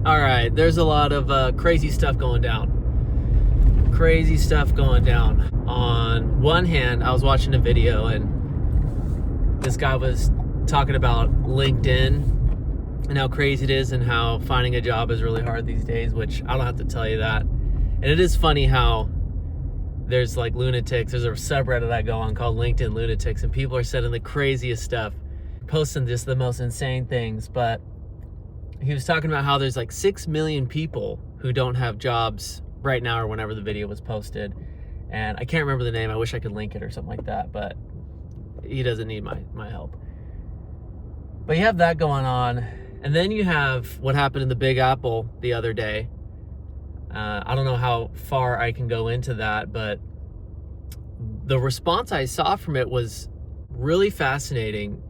All right, there's a lot of crazy stuff going down. Crazy stuff going down. On one hand, I was watching a video and this guy was talking about LinkedIn and how crazy it is and how finding a job is really hard these days, which I don't have to tell you that. And it is funny how there's like lunatics. There's a subreddit I go on called LinkedIn Lunatics, and people are sending the craziest stuff, posting just the most insane things. But he was talking about how there's like 6 million people who don't have jobs right now or whenever the video was posted. And I can't remember the name. I wish I could link it or something like that, but he doesn't need my help. But you have that going on. And then you have what happened in the Big Apple the other day. I don't know how far I can go into that, but the response I saw from it was really fascinating.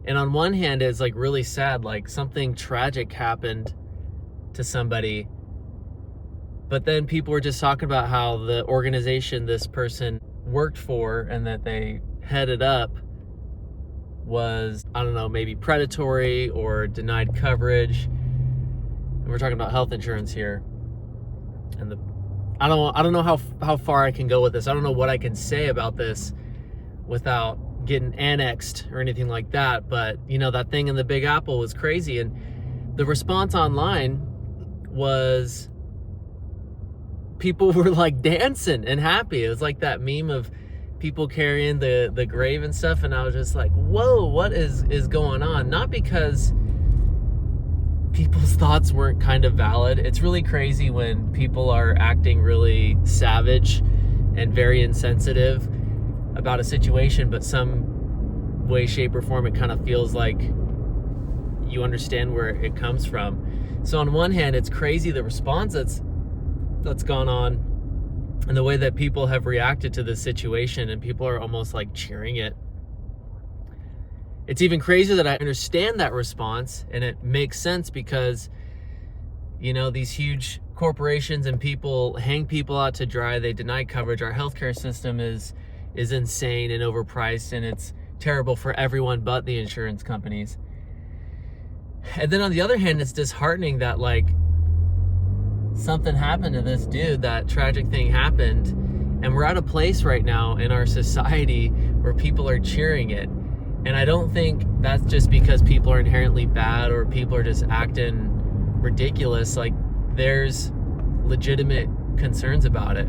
And on one hand, it's like really sad, like something tragic happened to somebody. But then people were just talking about how the organization this person worked for and that they headed up was, I don't know, maybe predatory or denied coverage. And we're talking about health insurance here. And I don't know how far I can go with this. I don't know what I can say about this without getting annexed or anything like that. But you know, that thing in the Big Apple was crazy, and the response online was people were like dancing and happy. It was like that meme of people carrying the grave and stuff, and I was just like, whoa, what is going on? Not because people's thoughts weren't kind of valid. It's really crazy when people are acting really savage and very insensitive about a situation, but some way, shape, or form it kind of feels like you understand where it comes from. So on one hand, it's crazy the response that's gone on and the way that people have reacted to this situation, and people are almost like cheering it. It's even crazier that I understand that response, and it makes sense because, you know, these huge corporations and people hang people out to dry. They deny coverage. Our healthcare system is insane and overpriced, and it's terrible for everyone but the insurance companies. And then on the other hand, it's disheartening that like something happened to this dude, that tragic thing happened, and we're at a place right now in our society where people are cheering it. And I don't think that's just because people are inherently bad or people are just acting ridiculous. Like, there's legitimate concerns about it.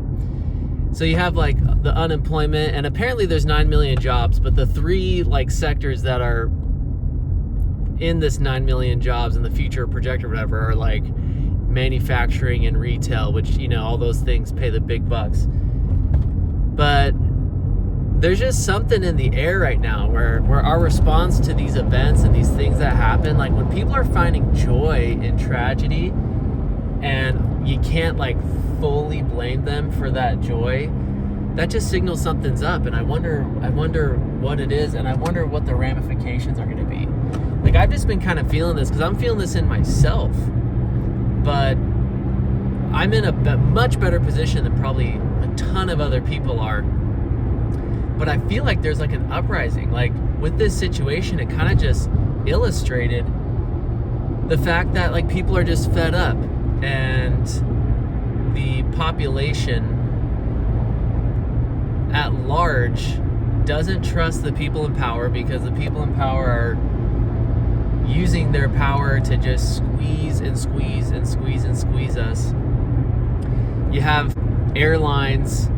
So you have like the unemployment, and apparently there's 9 million jobs, but the three like sectors that are in this 9 million jobs in the future projected or whatever are like manufacturing and retail, which, you know, all those things pay the big bucks. But there's just something in the air right now where our response to these events and these things that happen, like when people are finding joy in tragedy and you can't like fully blame them for that joy, that just signals something's up. And I wonder what it is, and I wonder what the ramifications are going to be. Like, I've just been kind of feeling this because I'm feeling this in myself, but I'm in a much better position than probably a ton of other people are. But I feel like there's like an uprising. Like with this situation, it kind of just illustrated the fact that like people are just fed up, and the population at large doesn't trust the people in power, because the people in power are using their power to just squeeze and squeeze and squeeze and squeeze us. You have airlines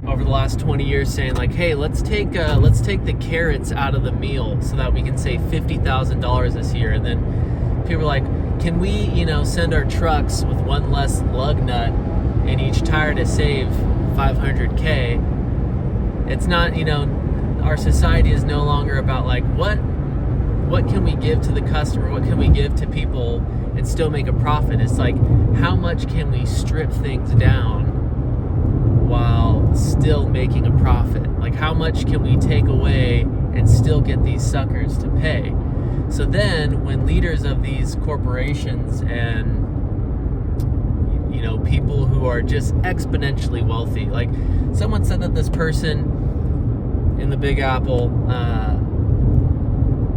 over the last 20 years saying like, hey, let's take the carrots out of the meal so that we can save $50,000 this year. And then people are like, can we, you know, send our trucks with one less lug nut in each tire to save $500K? It's not, you know, our society is no longer about like, what can we give to the customer? What can we give to people and still make a profit? It's like, how much can we strip things down while still making a profit? Like, how much can we take away and still get these suckers to pay? So then when leaders of these corporations and, you know, people who are just exponentially wealthy, like someone said that this person in the Big Apple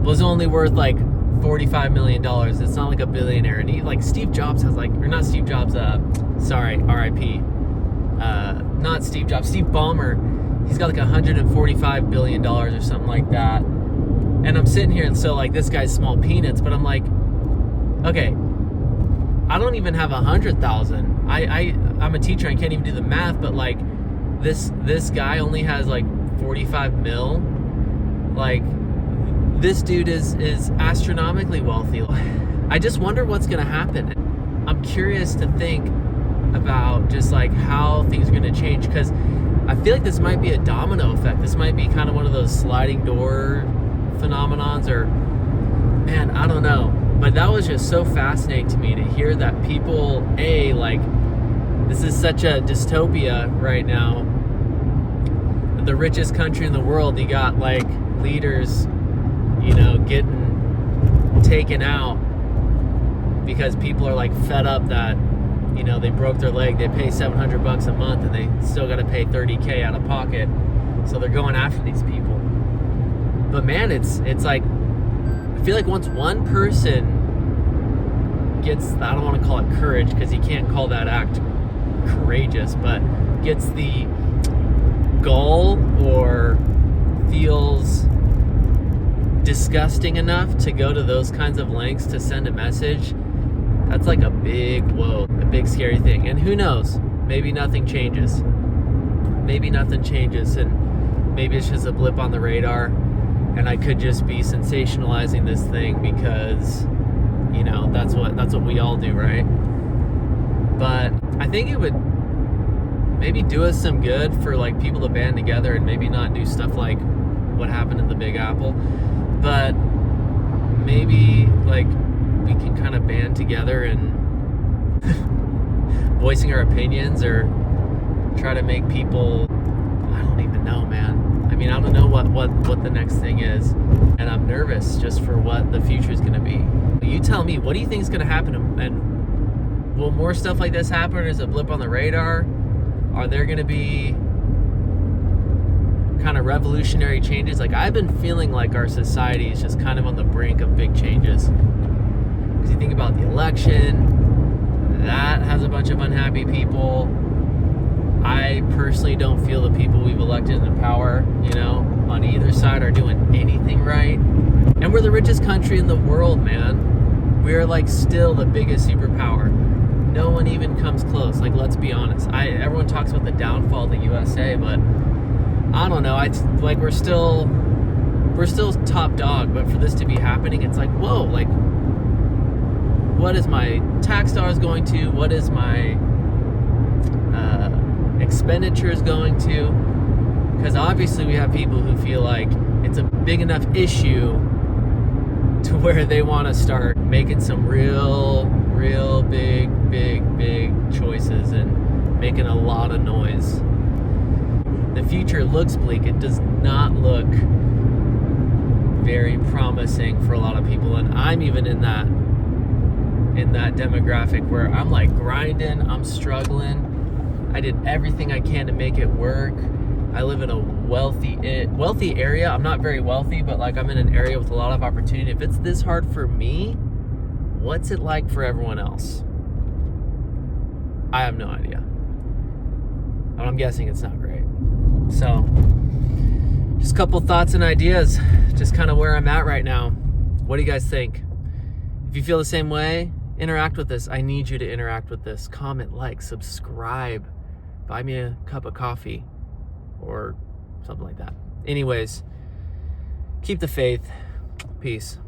was only worth like $45 million. It's not like a billionaire. And he, like Steve Jobs has like, or not Steve Jobs, sorry, RIP. Not Steve Jobs, Steve Ballmer. He's got like $145 billion or something like that. And I'm sitting here and so like this guy's small peanuts, but I'm like, okay, I don't even have 100,000. I'm a teacher, I can't even do the math, but like this guy only has like 45 mil. Like this dude is astronomically wealthy. I just wonder what's gonna happen. I'm curious to think about just like how things are gonna change, because I feel like this might be a domino effect. This might be kind of one of those sliding door phenomenons, or man, I don't know. But that was just so fascinating to me to hear that people, like, this is such a dystopia right now. The richest country in the world, you got like leaders, you know, getting taken out because people are like fed up that, you know, they broke their leg, they pay $700 a month and they still got to pay $30K out of pocket. So they're going after these people. But man, it's like, I feel like once one person gets, I don't want to call it courage because you can't call that act courageous, but gets the gall or feels disgusting enough to go to those kinds of lengths to send a message, that's like a big, whoa, a big scary thing. And who knows, maybe nothing changes. Maybe nothing changes and maybe it's just a blip on the radar and I could just be sensationalizing this thing because, you know, that's what we all do, right? But I think it would maybe do us some good for like people to band together and maybe not do stuff like what happened in the Big Apple, but maybe like we can kind of band together and voicing our opinions or try to make people, I don't even know, man. I mean, I don't know what the next thing is, and I'm nervous just for what the future is going to be. You tell me, what do you think is going to happen, and will more stuff like this happen, or is it a blip on the radar? Are there going to be kind of revolutionary changes? Like, I've been feeling like our society is just kind of on the brink of big changes. Because you think about the election, that has a bunch of unhappy people. I personally don't feel the people we've elected in power, you know, on either side are doing anything right. And we're the richest country in the world, man. We're like still the biggest superpower. No one even comes close. Like, let's be honest. Everyone talks about the downfall of the USA, but I don't know. Like we're still top dog. But for this to be happening, it's like, whoa. Like, what is my tax dollars going to? What is my expenditures going to? Because obviously we have people who feel like it's a big enough issue to where they want to start making some real big choices and making a lot of noise. The future looks bleak. It does not look very promising for a lot of people, and I'm even in that demographic where I'm like grinding, I'm struggling. I did everything I can to make it work. I live in a wealthy area. I'm not very wealthy, but like I'm in an area with a lot of opportunity. If it's this hard for me, what's it like for everyone else? I have no idea. But I'm guessing it's not great. So, just a couple thoughts and ideas, just kind of where I'm at right now. What do you guys think? If you feel the same way, interact with this. I need you to interact with this. Comment, like, subscribe, buy me a cup of coffee or something like that. Anyways, keep the faith. Peace.